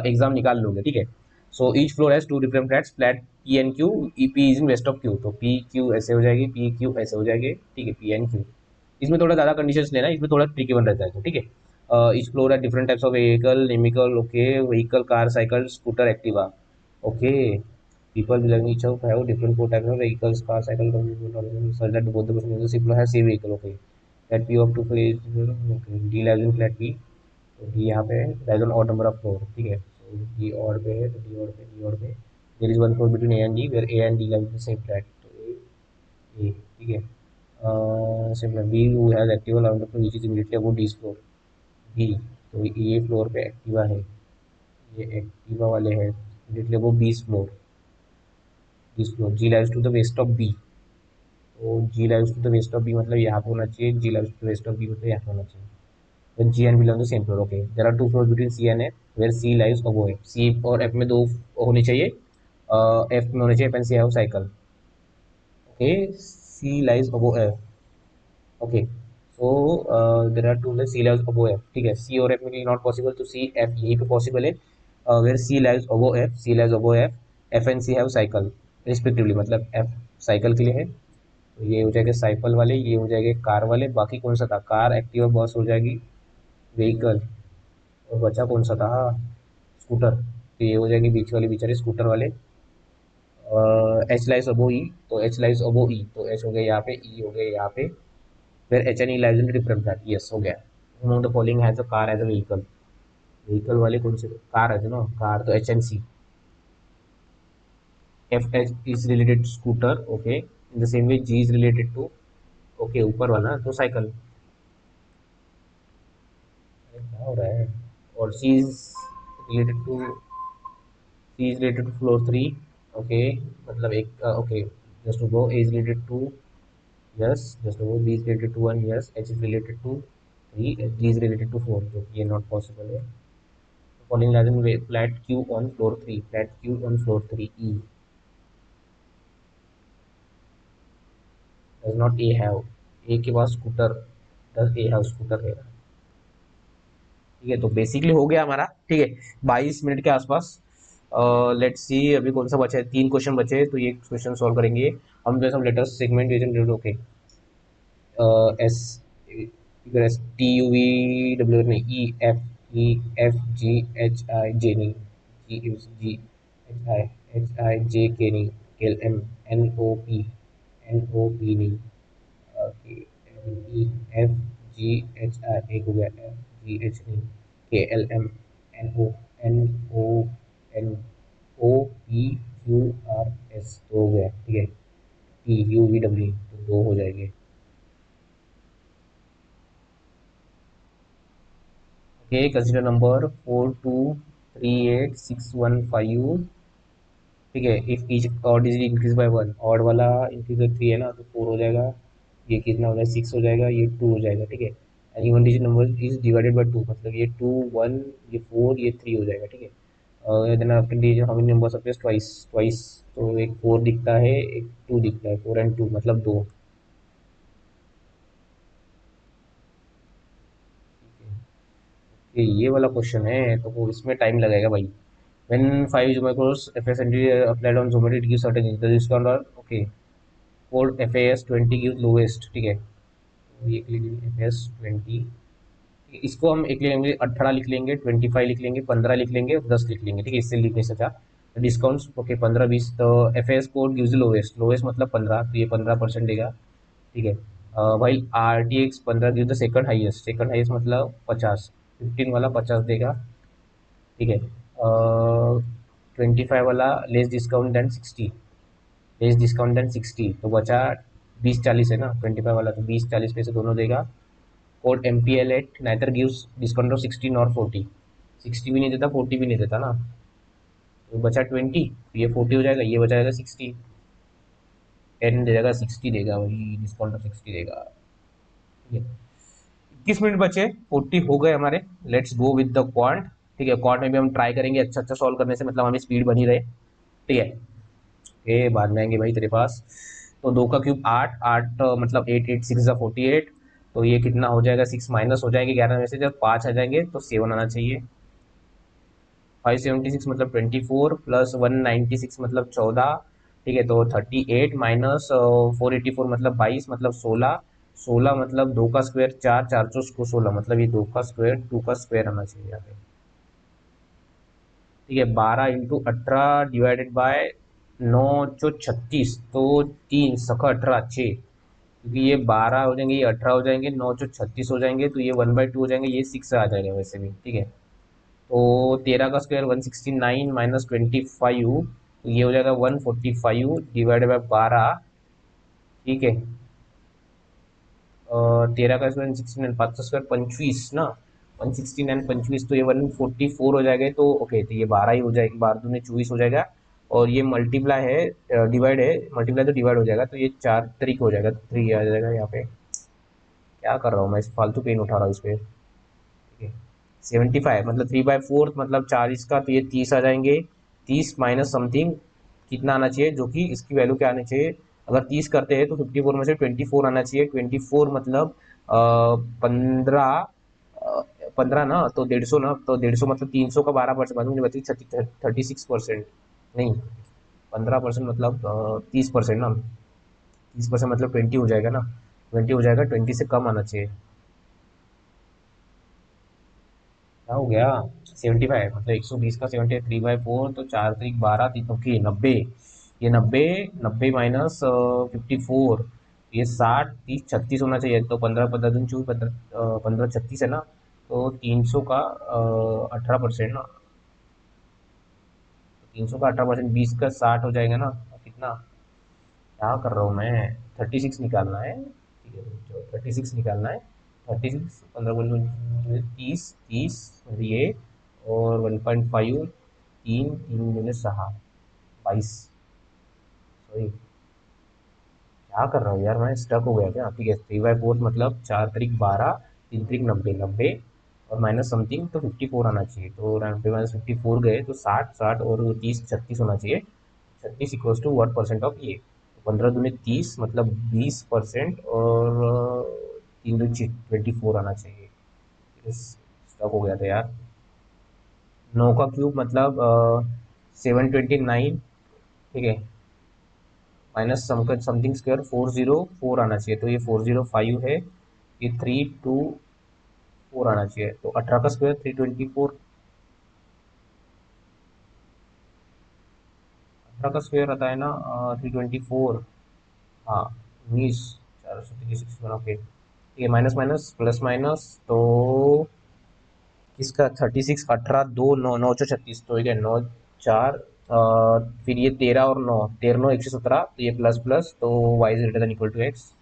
एग्जाम निकाल लोगे, ठीक है। So each floor has two different flats, flat P N Q, E P is in west of Q, तो पी क्यू ऐसे हो जाएगी, पी क्यू ऐसे हो जाएंगे, ठीक है, पी एन क्यू। इसमें थोड़ा ज़्यादा कंडीशंस लेना, इसमें थोड़ा ट्रिकी बन रहता है, तो ठीक है। ईच फ्लोर है different types of vehicle, namely, okay, vehicle, car, cycle, scooter, Activa, okay. People belonging each of have different four types of vehicles, car, cycle, such that both the person in the same floor has same vehicle, okay। Flat P of two place, okay, D lies in flat P, तो D यहाँ पे है, lies on odd number of floor, ठीक है। So D odd पे है, तो D odd पे, D odd पे, there is one floor between A and D where A and D lie in the same flat, तो A, ठीक है। same flat B who has activa around the floor which is immediately above D's floor, B, तो ये floor पे Activa है, ये Activa वाले है immediately above B's floor, B's floor, G lies to the west of B, तो G lives to the west of B मतलब यहाँ पे होना चाहिए, G lives to the west of B मतलब यहाँ पे होना चाहिए। तो G and B belong the same floor, okay. There are two floor between C and F where C lives above F, C और एफ में दो होने चाहिए, एफ में होने चाहिए F and C have cycle, okay. C lives above F, okay. So there are two C lives above F, ठीक है। सी और एफ में नॉट पॉसिबल, तो सी एफ यहीं पे पॉसिबल है, where C lives above F, C lives above F, F and C have cycle respectively, मतलब F cycle के लिए है, तो ये हो जाएगा साइकिल वाले, ये हो जाएंगे कार वाले। बाकी कौन सा था, कार, एक्टिवा, बस हो जाएगी व्हीकल, और बचा कौन सा था, स्कूटर, तो ये हो जाएगी बीच वाली बेचारे स्कूटर वाले। एच लाइस अबो ई, तो एच लाइस अबो ई, तो एच हो गया यहाँ पे, ई हो गया यहाँ पे, फिर H N E lies in different flat, yes हो गया। The following has a car as a vehicle, vehicle वाले कौन से, कार है ना, कार, तो H N C. F H is related to scooter, okay, in the same way G is related to, okay, ऊपर वाला तो साइकिल, क्या हो रहा है, और C is related to floor 3, okay, मतलब एक, okay, just to go, A is related to, yes just to go, B is related to 1, yes, H is related to 3, G is related to 4, जो कि ये not possible है। Following lies in flat Q on floor 3, flat Q on floor 3, E does not a have, A के पास scooter, does A have scooter है, ठीक है। तो बेसिकली हो गया हमारा, ठीक है, 22 मिनट के आसपास। लेट्स सी अभी कौन सा बचा है, 3 क्वेश्चन बचे हैं, तो ये क्वेश्चन सॉल्व करेंगे हम। जैसे हम latest segment, okay, S, S T U V W नहीं, E F G H I जे नहीं, जी H I, H I J K नहीं, L M N O P नहीं, E F G H I, एक हो गया, एफ जी एच नहीं, K L M N O N O P Q R S, तो हो गया, ठीक है। टी यू वी डब्ल्यू, तो दो हो जाएंगे, ओके। कंसिडर नंबर 4238 615, ठीक है। If each odd is increase by 1, odd वाला इंक्रीज बाय 3 है ना, तो 4 हो जाएगा, ये कितना हो जाएगा, 6 हो जाएगा, ये 2 हो जाएगा, ठीक है। And even digit number is divided by 2, मतलब ये 2 1, ये 4, ये 3 हो जाएगा, ठीक है। Then after digit how many numbers appears twice, twice, तो एक 4 दिखता है, एक 2 दिखता है, 4 एंड 2 मतलब 2, ये वाला क्वेश्चन है, तो वो इसमें टाइम लगेगा भाई। When 5 Zomicros FSND applied on Zomato, it gives certain the discount or okay. For FAS 20 gives lowest, ठीक है। तो ये लिख लेंगे FAS 20, इसको हम एक लिखेंगे 18 लिख लेंगे, 25 लिख लेंगे, 15 लिख लेंगे, 10 लिख लेंगे, ठीक है, इससे लिखने से अच्छा। डिस्काउंट्स, ओके, 15 20, तो FAS code gives lowest, lowest मतलब 15, तो ये 15% देगा, ठीक है। भाई R T x 15 give the second highest मतलब 50, 15 वाला 50 देगा। ठीक है। 25 वाला less discount than 60, less discount than 60 तो बचा 20-40 है ना, 25 वाला तो 20-40 पैसे दोनों देगा। Code M P L eight neither gives discount of 16 और 40, 60 भी नहीं देता 40 भी नहीं देता ना, तो बचा 20, ये 40 हो जाएगा, ये बचा जाएगा 60, 10 दे देगा 60 देगा, वही डिस्काउंट ऑफ 60 देगा। ठीक है। 21 मिनट बचे, 40 हो गए हमारे। Let's go with the quant. ठीक है, क्वांट में भी हम ट्राई करेंगे अच्छा अच्छा सॉल्व करने से, मतलब हमें स्पीड बनी रहे। ठीक है। ये बाद में आएंगे भाई तेरे पास। तो 2 का क्यूब 8, 8 मतलब 8, 8 6 48, तो ये कितना हो जाएगा, 6 माइनस हो जाएंगे 11 में से, जब 5 आ जाएंगे तो 7 आना चाहिए। 576 मतलब 24 प्लस 196 मतलब 14। ठीक है, तो 38 माइनस 484 मतलब 22 मतलब 16, 16 मतलब 2 का स्क्वायर 4, 4 16 मतलब ये 2 का स्क्वायर 2 का स्क्वायर आना चाहिए यहाँ पे। ठीक है, 12 × 18 डिवाइडेड बाय 9 × 36, तो 3 × 18 6, क्योंकि ये 12 हो जाएंगे, ये 18 हो जाएंगे, 9 × 36 हो जाएंगे, तो ये 1/2 हो जाएंगे, ये 6 आ जाएगा वैसे भी। ठीक है, तो 13 का स्क्वायर 169 माइनस 25, तो ये हो जाएगा 145 डिवाइडेड बाय 12। ठीक है, 13 का स्क्वायर 169, 5 का स्क्वायर 25 ना, 169 25, तो ये 144 हो जाएगा, तो ओके, तो ये 12 ही हो जाएगी, 12 दूनी 24 हो जाएगा। और ये मल्टीप्लाई है, डिवाइड है, मल्टीप्लाई तो डिवाइड हो जाएगा, तो ये 4 तरीक हो जाएगा, 3 आ जाएगा यहाँ पे। क्या कर रहा हूँ मैं, इस फालतू पेन उठा रहा हूँ इस पे। ठीक है, 75 मतलब 3/4 मतलब 4 इसका, तो ये 30 आ जाएंगे। 30 माइनस समथिंग कितना आना चाहिए, जो कि इसकी वैल्यू क्या आनी चाहिए। अगर 30 करते हैं तो 54 में से 24 आना चाहिए, 24 मतलब 15, 15 ना, तो 150 ना, तो 150 मतलब 300 का 12% मतलब मुझे बची 36%, नहीं 15% मतलब 30% ना, 30% मतलब 20 हो जाएगा ना, 20 हो जाएगा, 20 से कम आना चाहिए। क्या हो गया, 75 मतलब 120 का 73/4, तो 4 × 3 = 12, 3 ओके 90, ये 90, 90 माइनस 54, ये 60, 30, 36 होना चाहिए, तो 15, 15 दूनी 24, 15, 15 36 है ना, तो 300 का 18% ना, 300 का 18%, 20 का 60 हो जाएगा ना, कितना, क्या कर रहा हूँ मैं, 36 निकालना है। ठीक है, 36 निकालना है, 36, 15 बोल 30, 30 ये, और 1.5, 3, 3 × 6 22, सॉरी क्या कर रहा हूँ यार, मैं स्टक हो गया क्या। ठीक है, 3/4 मतलब 4 × 3 = 12, 3 × 3 = 90, 90 और माइनस समथिंग, तो 54 आना चाहिए, तो 90 माइनस 54 गए तो 60, 60 और 30, 36 होना चाहिए। 36 इक्वल्स टू 1% ऑफ ये, 15 दूनी 30 मतलब 20%, और 3 दूनी 24 आना चाहिए। स्टक हो गया था यार। 9 का क्यूब मतलब 729। ठीक है, माइनस समथिंग स्क्वायर 404 आना चाहिए, तो ये 405 है, ये 324 आना चाहिए, तो 18 का स्क्वायर 324, 18 का स्क्वायर आता है ना 324, हाँ 19, 436 ओके। ठीक है, माइनस माइनस प्लस माइनस, तो इसका 36, 18, 2, 9, 9 × 36, तो ठीक है 9, 4, फिर ये 13 और 9, 13, 9, 117, तो ये प्लस प्लस, तो Y is greater than equal to X.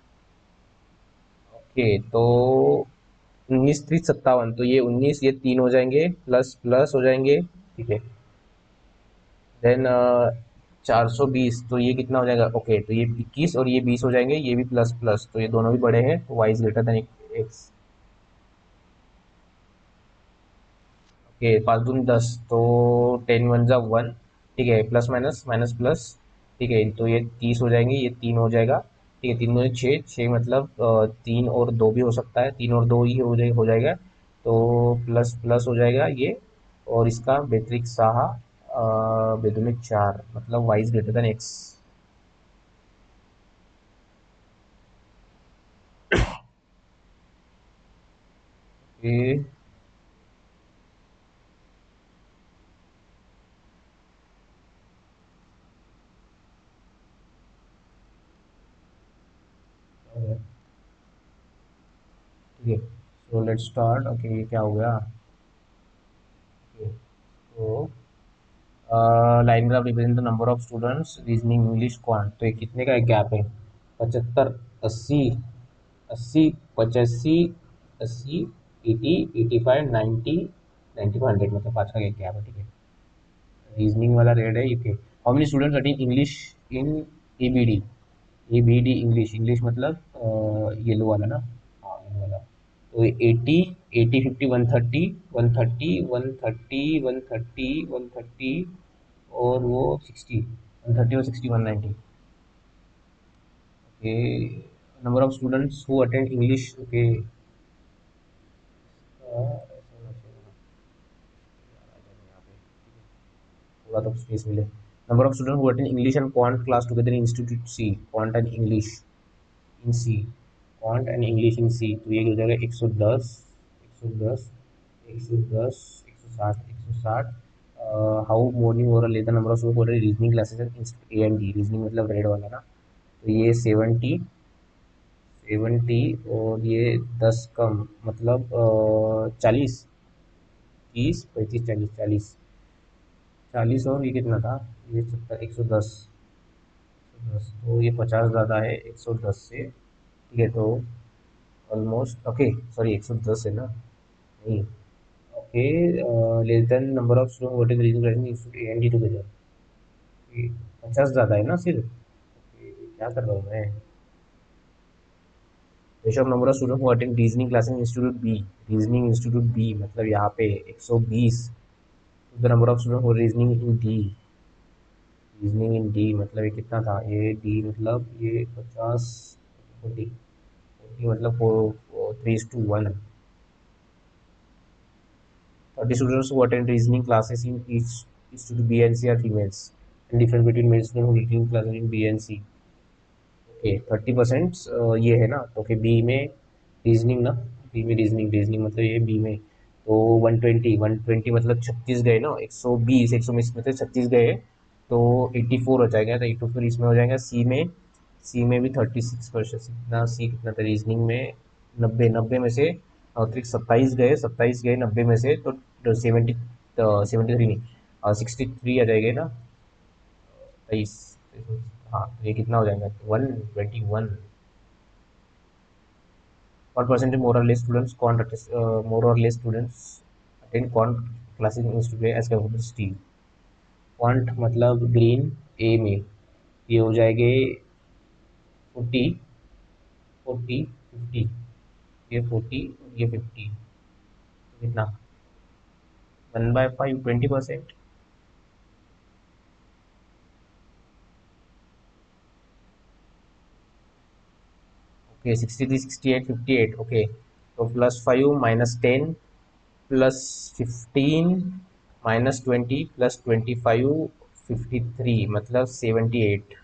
Okay, तो 19, 30, 57, तो ये 19, ये 3 हो जाएंगे, प्लस प्लस हो जाएंगे। ठीक है, देन 420, तो ये कितना हो जाएगा, ओके, तो ये 21 और ये 20 हो जाएंगे, ये भी प्लस प्लस, तो ये दोनों भी बड़े हैं, तो Y is greater than X. Okay, 5 दूनी 10, तो 10 × 1 = 1। ठीक है, प्लस माइनस माइनस प्लस। ठीक है, तो ये 30 हो जाएंगे, ये 3 हो जाएगा। ठीक है, 3 दूनी 6, 6 मतलब 3 और 2 भी हो सकता है, 3 और 2 ही हो जाएगा, तो प्लस प्लस हो जाएगा ये, और इसका बेत्रिक साहा बेदुनिक 4 मतलब Y is greater than X. ये ठीक है। So let's start. ओके, ये क्या हो गया? ओके, तो line graph represent the number of students reasoning English quant. तो ये कितने का गैप है? 75, 80, 80, 85, 80, 80, 85, 90, 90 100, मतलब 5 का गैप है। ठीक है, रीजनिंग वाला रेड है ये। How many students study English in ABD? ABD English, English मतलब येलो वाला ना, हाँ येलो वाला। तो 80, 80, 50, 130, 130, 130, 130, 130, और वो 60, 130 और 60, 190। Okay, number of students who attend English. Okay, थोड़ा तो स्पेस मिले। Number of student who attend English and quant class together in institute C, quant and English in C, quant and English in C. तो ये हो जाएगा 110, 110, 110, 160, 160। How morning और later number of student reasoning classes A and D, reasoning मतलब red वाला ना। तो ये 70, 70, और ये 10 कम मतलब 40, 30, 35, 40, 40, 40, और ये कितना था? ये 70, 110, 110, तो ये 50 ज़्यादा है 110 से। ठीक है, तो ऑलमोस्ट ओके, सॉरी 110 है ना, नहीं। Okay, less than number of student what is reasoning institute A and D together. 50 ज़्यादा है ना सिर्फ। Okay, क्या कर रहा हूँ मैं? Ratio of number of student who attend reasoning classes institute B, reasoning institute B मतलब यहाँ पे 120। The number of student who reasoning in D, reasoning in D मतलब ये कितना था? ये डी मतलब ये 50, 40, 40 मतलब 3:1। 30 students who attend reasoning classes in each institute B and C are females, and difference between male students who reading classes in B and C। Okay, 30% ये है ना, तो फिर बी में रीजनिंग ना, बी में रीजनिंग, रीजनिंग मतलब ये बी में। तो 120, 120 मतलब 36 गए ना, 120, 120 में से 36 गए, तो 84 हो जाएगा। तो 84 इसमें हो जाएगा सी में। सी में भी 36%, कितना सी कितना था रीजनिंग में? 90, 90 में से अतिरिक्त 27 गए, 27 गए 90 में से, तो 73 नहीं, 63 आ जाएगा ना, 23। हाँ, तो ये कितना हो जाएगा? 121। What percentage more or less students more or less students attend quant classes in institute as compared to steel? Quant मतलब ग्रीन, ए में ये हो जाएंगे 40, 40, 50, ये 40, ये 50, कितना? 1/5, 20%। ओके, 63, 68, 58। ओके, तो +5 -10 +15 -20 +25, 53 मतलब 78।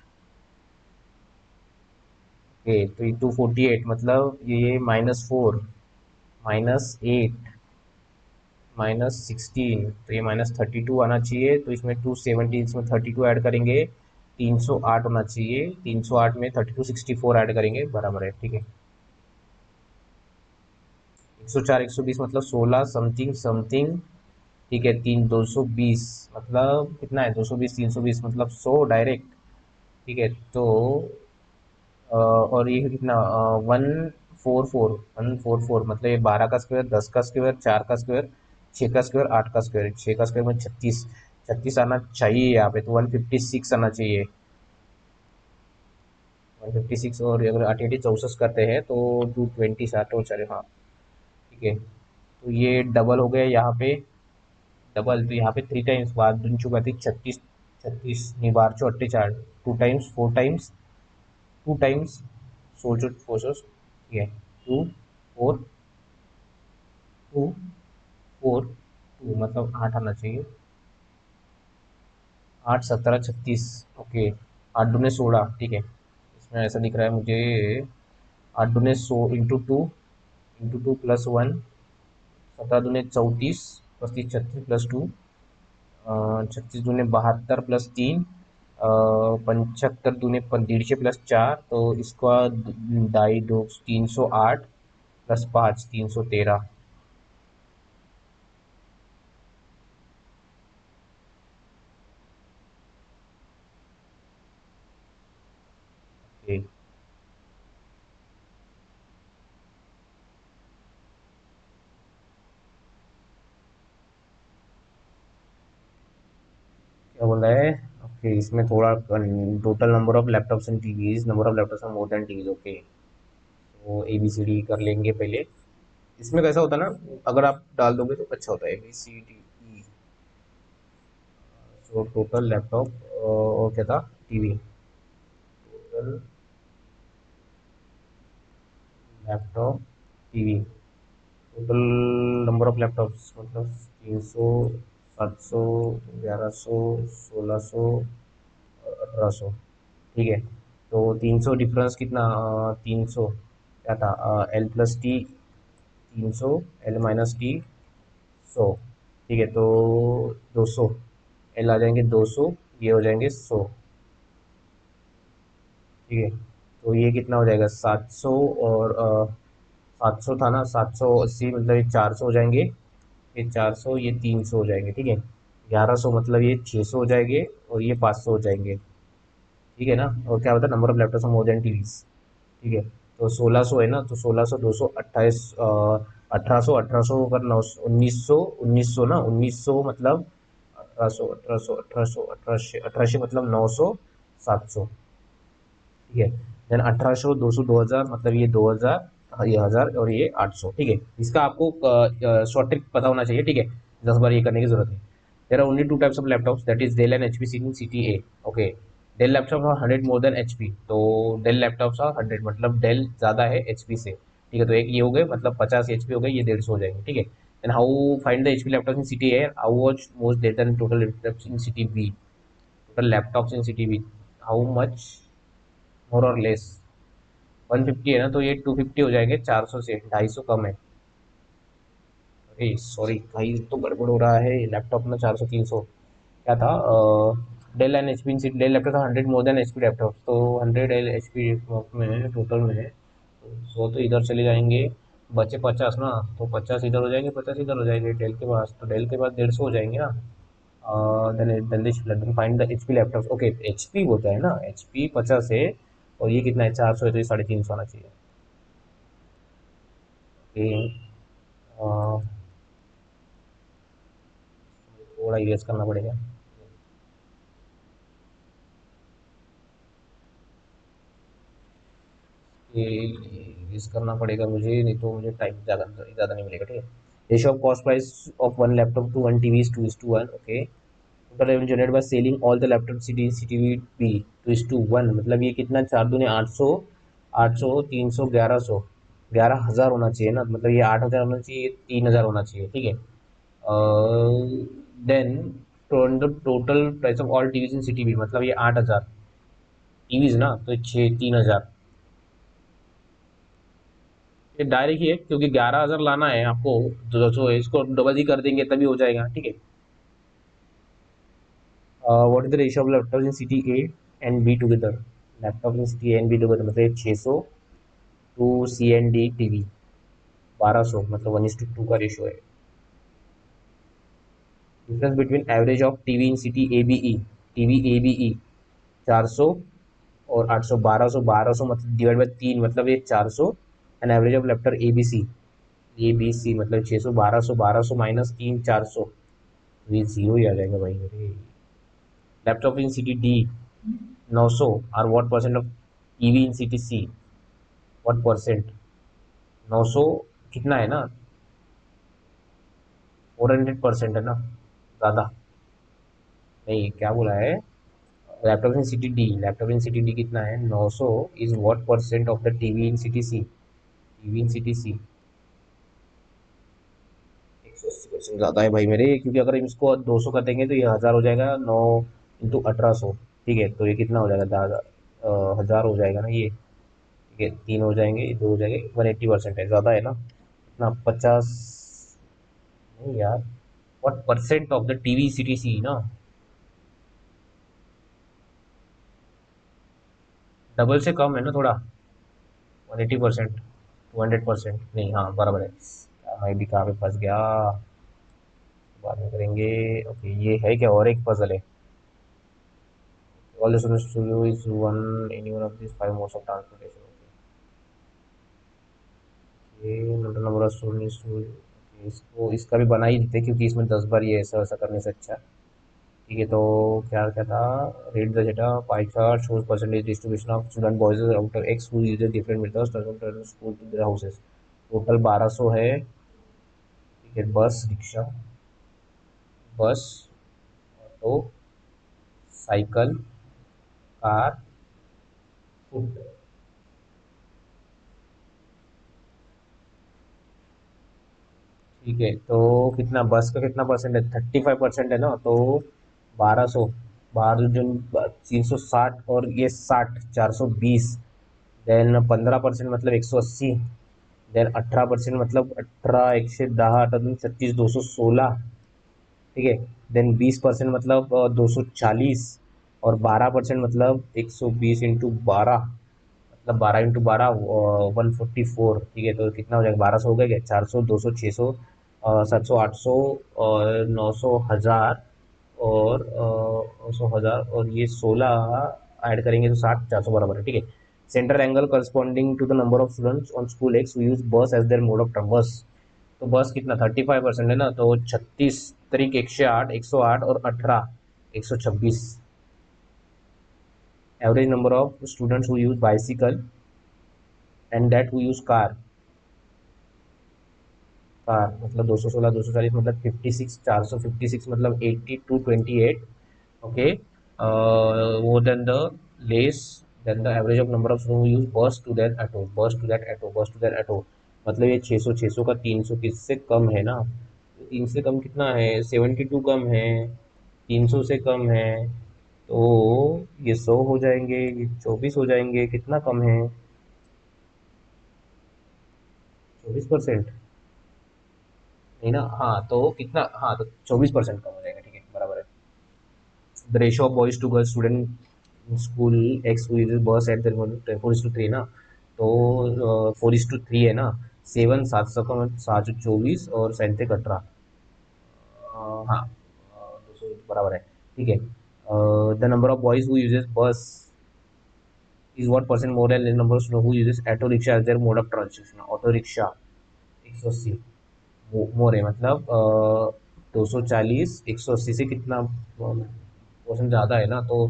ओके, तो ये 248 मतलब ये -4, -8, -16, तो ये -32 आना चाहिए। तो इसमें 270, इसमें 32 ऐड करेंगे, 308 होना चाहिए। 308 में 32 64 ऐड करेंगे, बराबर है। ठीक है, 104, 120 मतलब 16 समथिंग समथिंग। ठीक है, 220 मतलब कितना है? 220, 320 मतलब 100 डायरेक्ट। ठीक है, तो और ये कितना? 144, 144 मतलब ये 12 का स्क्वायर, 10 का स्क्वायर, 4 का स्क्वायर, 6 का स्क्वायर, 8 का स्क्वायर, 6 का स्क्वायर में 36, 36 आना चाहिए यहाँ पे, तो 156 आना चाहिए। 156, और अगर 8 8 64 करते हैं तो 220 साठ हो चले, हाँ। ठीक है, तो ये डबल हो गया यहाँ पे, डबल। तो यहाँ पे 3 टाइम्स बाद दून चुका थी 36, 36 नहीं, 12 4 4, 2 टाइम्स, 4 टाइम्स, 2 टाइम्स, सोचो फोर, ये 2 4, 2 4, 2 मतलब 8 आना चाहिए। 8 17 36। ओके, 8 दूने 16। ठीक है, इसमें ऐसा दिख रहा है मुझे, 8 दूने 100 इंटू टू +1, 17 दूने 34, 35 36 +2, 36 दूने 72 +3, 75 दूने 150 +4, तो इसका 2.5 2 308 +5 313। क्या बोल रहा है? ओके, इसमें थोड़ा total number of laptops and TVs, number of laptops more than TVs. Okay, तो ए बी सी डी कर लेंगे पहले। इसमें कैसा होता है ना, अगर आप डाल दोगे तो अच्छा होता है, ABCDE। सो टोटल लैपटॉप और क्या था, TV. Total laptop, TV, total number of laptops मतलब 300, 700, 1100, 1600, 1800। ठीक है, तो 300 डिफरेंस कितना, 300 क्या था, L+T 300, L-T 100। ठीक है, तो 200, L आ जाएंगे 200, ये हो जाएंगे 100। ठीक है, तो ये कितना हो जाएगा 700, और 700 था ना, 780 मतलब ये 400 हो जाएंगे, ये 400, ये 300 हो जाएंगे। ठीक है, 1100 मतलब ये 600 हो जाएंगे, और ये 500 हो जाएंगे। ठीक है ना, और क्या होता है, number of laptops more than TVs. ठीक है, तो 1600 है ना, तो 1600, 228, 1800, 1800 अगर 9, 1900, 1900 ना, 1900 मतलब 1800, 1800, 1800, 1800, 1800 मतलब 900, 700। ठीक है, देन 1800, 200, 2000 मतलब ये 2000, ये 1000, और ये 800। ठीक है, इसका आपको शॉर्ट ट्रिक पता होना चाहिए। ठीक है, 10 बार ये करने की जरूरत है। There are only two types of laptops, that is Dell and HP CTA। Okay, Dell laptop are 100 more than HP, तो डेल लैपटॉप्स आर 100 मतलब डेल ज़्यादा है एचपी से। ठीक है, तो एक ये हो गए, मतलब 50 एचपी हो गए, ये 150 हो जाएंगे। ठीक है, and how find the HP laptop in CTA, how watch most data in total laptops in CTB, total laptops in CTB, how much more और लेस। 150 है ना, तो ये 250 हो जाएंगे, 400 से 250 कम है। अरे सॉरी भाई, तो गड़बड़ हो रहा है लैपटॉप में। 400 300 क्या था, Dell and H P, Dell laptop था 100 मोर देन HP लैपटॉप, तो 100 HP में टोटल में 100 तो इधर चले जाएंगे, बचे 50 ना, तो 50 इधर हो जाएंगे, 50 इधर हो जाएंगे डेल के पास, तो डेल के पास 150 हो जाएंगे ना। Then find the HP laptop. Okay, HP होता है ना, HP 50 है, और ये कितना है, 400 है, तो ये 350 आना चाहिए। ओके, थोड़ा यूएस करना पड़ेगा। ये यूएस करना पड़ेगा मुझे, नहीं तो मुझे टाइम ज़्यादा ज़्यादा नहीं मिलेगा। ठीक है, ratio of cost price of one laptop to one TV is 2:1। Okay, total revenue generate by selling all the laptop CTV be 2:1, मतलब ये कितना, 4 दूने 800, 800, 300, 1100, 11,000 होना चाहिए ना, मतलब ये 8,000 होना चाहिए, ये 3,000 होना चाहिए। ठीक है, then total price of all TVs in CTV, मतलब ये 8,000 टीवीज ना, तो 3,000। ये डायरेक्ट ही है, क्योंकि 11,000 लाना है आपको, तो इसको डबल ही कर देंगे तभी हो जाएगा। ठीक है, what is the ratio of laptop in CTA and be together, laptop in CTA and be together मतलब 600 टू C&D टीवी 1200, मतलब 1:2 का रेशियो है। Difference between average of TV in city ABE, TV ABE 400 और 800, 1200, 1200 मतलब divide by 3, मतलब ये 400, and average of laptop ABC मतलब 600, 1200, 1200 minus 3, 400, ये जीरो ही आ जाएगा भाई मेरे। लैपटॉप इन CTD 900 और what percent of TV in CTC, what percent, 900 कितना है ना, 400% है ना, ज़्यादा नहीं, क्या बोला है, लैपटॉप इन CTD कितना है, 900 is what percent of the TV in CTC, TV in CTC 180% ज़्यादा है भाई मेरे, क्योंकि अगर इसको 200 कर देंगे तो ये 1000 हो जाएगा, 9 × 1800। ठीक है, तो ये कितना हो जाएगा, 1000 हो जाएगा ना ये। ठीक है, 3 हो जाएंगे, 2 हो जाएंगे, 180% है, ज़्यादा है ना, इतना 50 नहीं यार, what percent of the TV CTC ना, डबल से कम है ना थोड़ा, 180%। 200% नहीं, हाँ बराबर है। मैं भी कहाँ पे फंस गया, बाद में करेंगे। ओके, ये है क्या, और एक पजल है। All the students is one any one of this five modes of transportation. Okay, number of students, इसको इसका भी बना ही देते क्योंकि इसमें 10 बार ये ऐसा वैसा करने से अच्छा। ठीक है, तो क्या क्या था। Read the data, pie chart shows percentage distribution of student boys outer X who uses different methods to school to their houses. Total 1200 है। ठीक है, बस रिक्शा, बस, ऑटो, साइकिल, कार, फुट। ठीक है, तो कितना बस का कितना परसेंट है, 35% है ना, तो 1200, 12 जन, 360 और ये 60, 420। देन 15% मतलब 180। देन 18% मतलब 18, 110, 18, 36, 216। ठीक है, देन 20% मतलब 240। और 12% मतलब 120 इंटू 12, मतलब 12 इंटू 12, 144। ठीक है, तो कितना हो जाएगा, 1200 हो गया क्या, 400, 200, 600, 700, 800 और 900, 1000 और 900, 1000 और ये 16 ऐड करेंगे तो 60, 400 बराबर है। ठीक है, central angle corresponding to the number of students on school X who use bus as their mode of transport. Bus, तो बस कितना 35% है ना, तो 36 तरीक 108, 108 और 18, 126। Average number of students who use bicycle and that who use car. Car मतलब 216, 240 मतलब 56, 456 मतलब 82, 28। Okay, more than the less than the average of number of students who use bus to that auto, bus to that auto, bus to that auto। मतलब ये 600, 600 का 300 किससे कम है ना, 3 से कम कितना है, 72 कम है, 300 से कम है, तो ये 100 हो जाएंगे, ये 24 हो जाएंगे, कितना कम है, 24%। नहीं ना, हाँ तो कितना, हाँ तो 24% कम हो जाएगा। ठीक है, बराबर है। The ratio of boys to girls student school X bus at 4:3 ना, तो 4:3 है ना। 7, 700 का 724 और 37, 18। हाँ, 200 बराबर है। ठीक है, the number of boys who uses bus is what percent more than number of who uses auto rickshaw as their mode of transportation. Auto rickshaw 180 more है, मतलब 240, 180 से कितना परसेंट ज़्यादा है ना, तो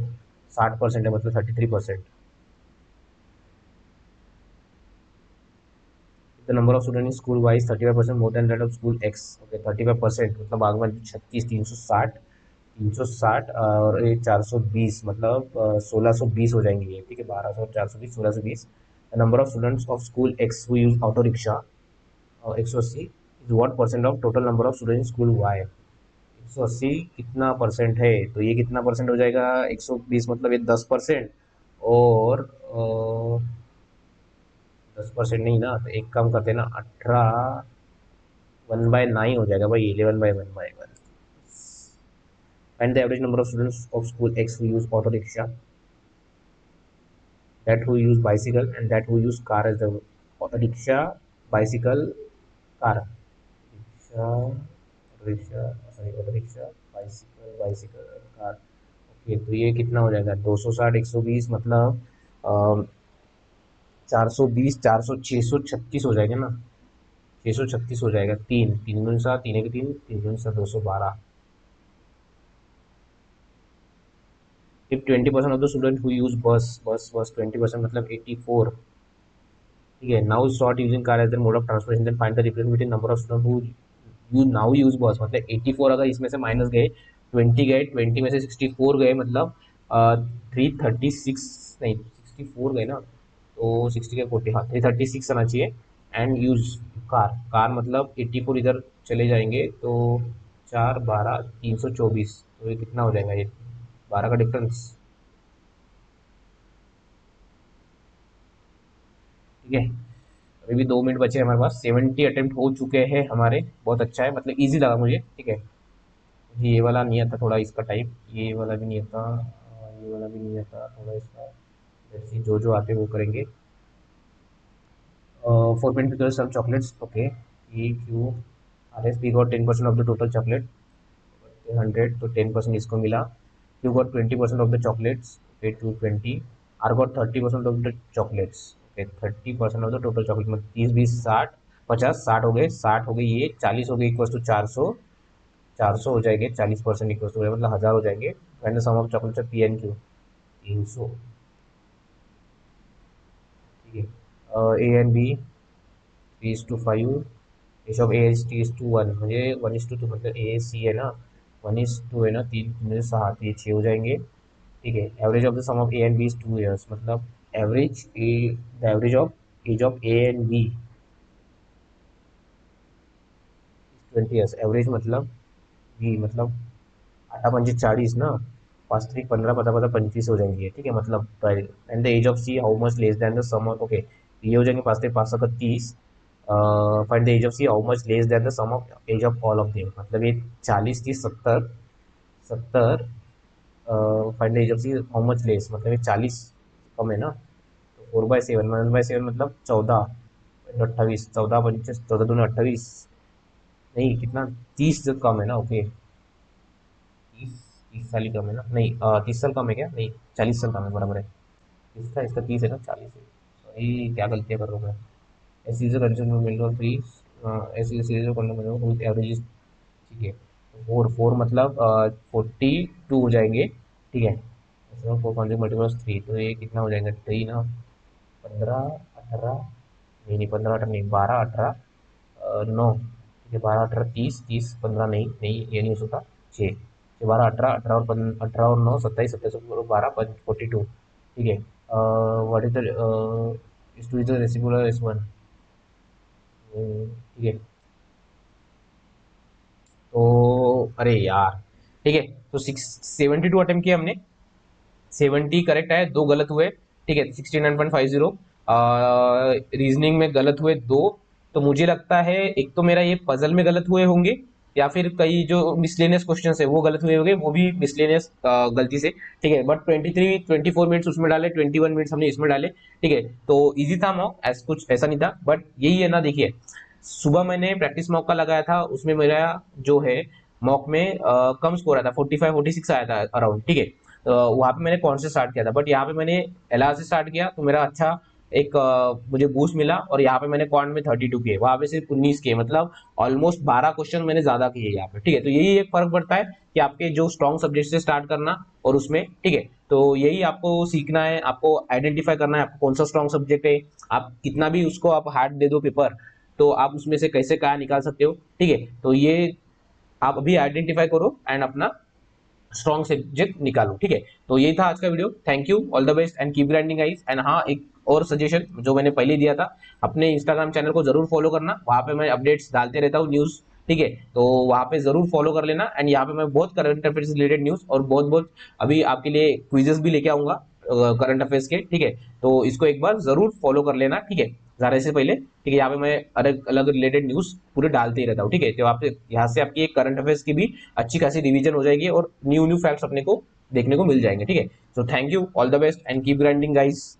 60% है, मतलब 33%। The number of student in school wise 35% more than that of school x. Okay, 35% मतलब आगमन 36, 360, 360 और ये 420 मतलब 1620 हो जाएंगे ये। ठीक है, 1200, 420, 1620। The number of students of school X who use auto rickshaw 180 is what percent of total number of student in school Y. 180 कितना परसेंट है, तो ये कितना परसेंट हो जाएगा, 120 मतलब ये 10%। और 10% नहीं ना, तो एक काम करते हैं ना, 18, 1/9 हो जाएगा भाई, 11/1/1। And the average number of students of school X who use auto rickshaw, that who use bicycle and that who use car as the rickshaw, bicycle, car, rickshaw, rickshaw, sorry auto rickshaw, bicycle, bicycle, car. Okay, तो ये कितना हो जाएगा, 260, 120 मतलब 420, 400, 636 हो जाएगा ना, 636 हो जाएगा। तीन, तीन दूनी सात, तीन एक तीन, तीन दूनी सात, 212। If 20% of the student who use bus, bus bus 20% मतलब 84। ठीक है, now start using car as the mode of transportation, then find the difference between number of student who you now use bus. मतलब 84 अगर इसमें से minus गए, 20 गए, 20 में से 64 गए, मतलब 336, नहीं 64 गए ना, तो 60 के 40, हाँ 336 आना चाहिए। एंड यूज कार, कार मतलब 84 इधर चले जाएंगे तो 4, 12, 324, तो ये कितना हो जाएगा, ये 12 का डिफरेंस। ठीक है, अभी भी 2 मिनट बचे हैं हमारे पास, 70 अटेम्प्ट हो चुके हैं हमारे, बहुत अच्छा है, मतलब इजी लगा मुझे। ठीक है, मुझे ये वाला नहीं आता थोड़ा इसका टाइप, ये वाला भी नहीं आता, ये वाला भी नहीं आता थोड़ा इसका। जैसे जो जो आते हैं वो करेंगे। 4 pin pickles, some chocolates. Okay. P Q R S. We got 10% of the total chocolate. 100 तो 10% इसको मिला. You got 20% of the chocolates. Okay, 220. R got 30% of the chocolates. Okay, 30% of the total chocolate. मतलब 30 20 60 50 60 हो गए, 60 हो गई, ये 40 हो गई, इक्वल टू 400. 400 हो जाएंगे, 40% इक्वल टू मतलब 1000 हो जाएंगे. And sum of chocolates P N Q 300. ठीक है. A and B 3:5. Ratio of A H T is to 1 म्हणजे 1:2 मतलब ए सी है ना, 1:2 है ना, 3 म्हणजे 6 तो ये 6 हो जाएंगे. ठीक है. Average of the sum of A and B is 2 years मतलब average A, the average of age of A and B 20 years. Average मतलब बी मतलब 8 5 40 ना, 5 3 15 पता पता 25 हो जाएंगे. ठीक है. मतलब and the age of C how much less than the sum of. Okay, ये हो जाएंगे 5 3 5 30. Find the age of C how much less than the sum of age of all of them मतलब ये 40 30 70 70. Find the age of C how much less मतलब ये 40 कम है ना. तो 4/7 1/7 मतलब 14 28 14 25 14 दूनी 28. नहीं कितना, 30 जब कम है ना. ओके, 30 30 साल ही कम है ना. नहीं 30 साल कम है क्या, नहीं 40 साल कम है, बराबर है. इसका इसका 30 है ना, 40 है. सॉरी, क्या गलतियाँ कर रहा हूँ मैं. ऐसी चीज़ें कंडीशन में मिल रहा फ्री. ऐसी चीज़ें करने में बहुत एवरेज. ठीक है. 4 4 मतलब 42 हो जाएंगे. ठीक है. 4 मल्टीपल 3 तो ये कितना हो जाएगा, 3 ना, 15 18, नहीं नहीं 15 18 नहीं, 12 18 9. ठीक है. 12 18 30 30 15 नहीं नहीं, ये नहीं हो सकता. 6 12 18 18 और 18 और 9 27 27 और 12 42. ठीक है. व्हाट इज द इस two is the reciprocal S one. ठीक है. तो अरे यार. ठीक है. तो 72 अटेम्प्ट किए हमने, 70 करेक्ट है, 2 गलत हुए. ठीक है. 69.50. रीजनिंग में गलत हुए 2. तो मुझे लगता है एक तो मेरा ये पजल में गलत हुए होंगे, या फिर कई जो मिसलेनियस क्वेश्चन है वो गलत हुए होंगे, वो भी मिसलेनियस गलती से. ठीक है. बट 24 मिनट्स उसमें डाले, 21 मिनट्स हमने इसमें डाले. ठीक है. तो इजी था मॉक, ऐसा कुछ ऐसा नहीं था. बट यही है ना, देखिए सुबह मैंने प्रैक्टिस मॉक का लगाया था, उसमें मेरा जो है मॉक में कम स्कोर आया था, 45 46 आया था अराउंड. ठीक है. तो वहाँ पे मैंने कौन से स्टार्ट किया था, बट यहाँ पे मैंने एलआर से स्टार्ट किया तो मेरा अच्छा एक मुझे बूस्ट मिला. और यहाँ पे मैंने क्वांट में 32 किए, वहाँ पे सिर्फ 19 किए, मतलब ऑलमोस्ट 12 क्वेश्चन मैंने ज्यादा किए यहाँ पे. ठीक है. तो यही एक फर्क पड़ता है कि आपके जो स्ट्रॉन्ग सब्जेक्ट से स्टार्ट करना और उसमें. ठीक है. तो यही आपको सीखना है, आपको आइडेंटिफाई करना है आपको कौन सा स्ट्रॉन्ग सब्जेक्ट है. आप कितना भी उसको आप हार्ड दे दो पेपर, तो आप उसमें से कैसे क्या निकाल सकते हो. ठीक है. तो ये आप अभी आइडेंटिफाई करो एंड अपना स्ट्रॉन्ग सब्जेक्ट निकालो. ठीक है. तो यही था आज का video. Thank you, all the best and keep grinding guys. And हाँ, एक और सजेशन जो मैंने पहले दिया था, अपने इंस्टाग्राम चैनल को जरूर फॉलो करना, वहां पे मैं अपडेट्स डालते रहता हूँ, न्यूज. ठीक है. तो वहां पे जरूर फॉलो कर लेना. एंड यहाँ पे मैं बहुत करंट अफेयर से रिलेटेड न्यूज और बहुत बहुत अभी आपके लिए क्विजेस भी लेके आऊंगा करंट अफेयर्स के. ठीक है. तो इसको एक बार जरूर फॉलो कर लेना. ठीक है. जाने से पहले. ठीक है. यहाँ पे मैं अलग अलग रिलेटेड न्यूज पूरे डालते ही रहता हूँ. ठीक है. तो आप यहाँ से आपकी एक करंट अफेयर्स की भी अच्छी खासी रिवीजन हो जाएगी और न्यू न्यू फैक्ट्स अपने को देखने को मिल जाएंगे. ठीक है. So thank you, all the best and keep grinding guys.